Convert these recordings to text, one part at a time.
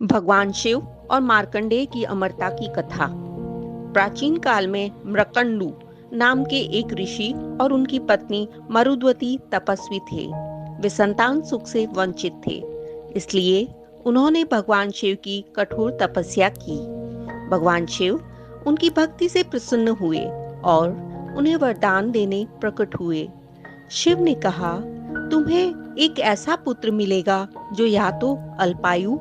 भगवान शिव और मार्कंडेय की अमरता की कथा। प्राचीन काल में मृकंडू नाम के एक ऋषि और उनकी पत्नी मरुद्वती तपस्वी थे। वे संतान सुख से वंचित थे, इसलिए उन्होंने भगवान शिव की कठोर तपस्या की। भगवान शिव उनकी भक्ति से प्रसन्न हुए और उन्हें वरदान देने प्रकट हुए। शिव ने कहा, तुम्हें एक ऐसा पुत्र मिलेगा जो या तो अल्पायु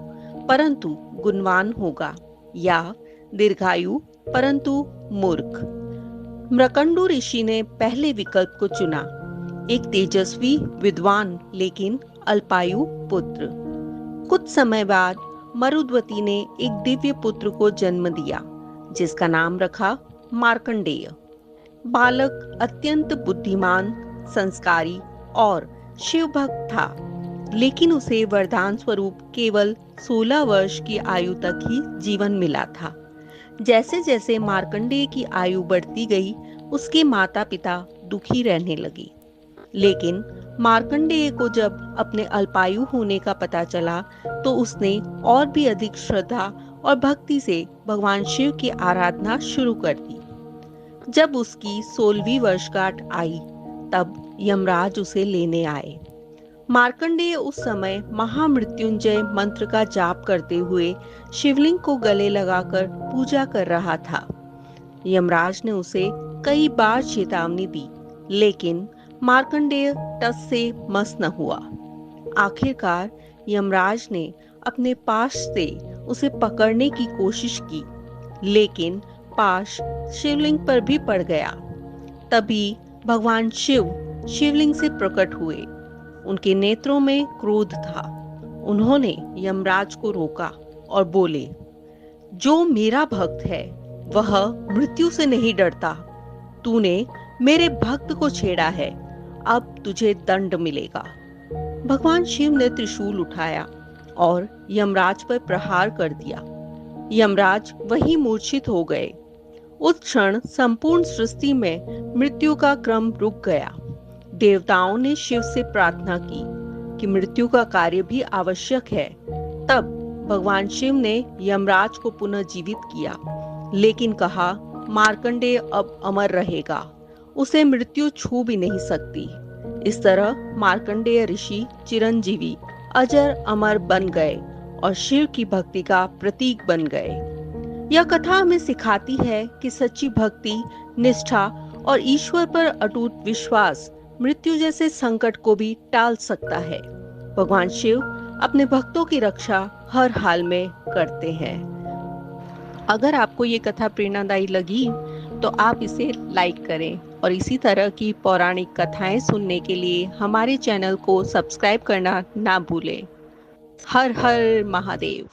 परंतु गुणवान होगा या दीर्घायु परंतु मूर्ख। मृकंडू ऋषि ने पहले विकल्प को चुना, एक तेजस्वी विद्वान लेकिन अल्पायु पुत्र। कुछ समय बाद मरुद्वती ने एक दिव्य पुत्र को जन्म दिया, जिसका नाम रखा मार्कंडेय। बालक अत्यंत बुद्धिमान, संस्कारी और शिव भक्त था, लेकिन उसे वरदान स्वरूप केवल 16 वर्ष की आयु तक ही जीवन मिला था। जैसे जैसे मार्कंडेय की आयु बढ़ती गई, उसके माता पिता दुखी रहने लगे। लेकिन मार्कंडेय को जब अपने अल्पायु होने का पता चला, तो उसने और भी अधिक श्रद्धा और भक्ति से भगवान शिव की आराधना शुरू कर दी। जब उसकी 16वीं वर्षगांठ आई, तब यमराज उसे लेने आए। मार्कंडेय उस समय महामृत्युंजय मंत्र का जाप करते हुए शिवलिंग को गले लगाकर पूजा कर रहा था। यमराज ने उसे कई बार चेतावनी दी, लेकिन मार्कंडेय टस से मस न हुआ। आखिरकार यमराज ने अपने पाश से उसे पकड़ने की कोशिश की, लेकिन पाश शिवलिंग पर भी पड़ गया। तभी भगवान शिव शिवलिंग से प्रकट हुए। उनके नेत्रों में क्रोध था। उन्होंने यमराज को रोका और बोले, जो मेरा भक्त है वह मृत्यु से नहीं डरता। तूने मेरे भक्त को छेड़ा है, अब तुझे दंड मिलेगा। भगवान शिव ने त्रिशूल उठाया और यमराज पर प्रहार कर दिया। यमराज वहीं मूर्छित हो गए। उस क्षण संपूर्ण सृष्टि में मृत्यु का क्रम रुक गया। देवताओं ने शिव से प्रार्थना की कि मृत्यु का कार्य भी आवश्यक है। तब भगवान शिव ने यमराज को पुनः जीवित किया, लेकिन कहा, मार्कंडेय अब अमर रहेगा, उसे मृत्यु छू भी नहीं सकती। इस तरह मार्कंडेय ऋषि चिरंजीवी अजर अमर बन गए और शिव की भक्ति का प्रतीक बन गए। यह कथा हमें सिखाती है कि सच्ची भक्ति, निष्ठा और ईश्वर पर अटूट विश्वास मृत्यु जैसे संकट को भी टाल सकता है। भगवान शिव अपने भक्तों की रक्षा हर हाल में करते हैं। अगर आपको ये कथा प्रेरणादायी लगी तो आप इसे लाइक करें और इसी तरह की पौराणिक कथाएं सुनने के लिए हमारे चैनल को सब्सक्राइब करना ना भूलें। हर हर महादेव।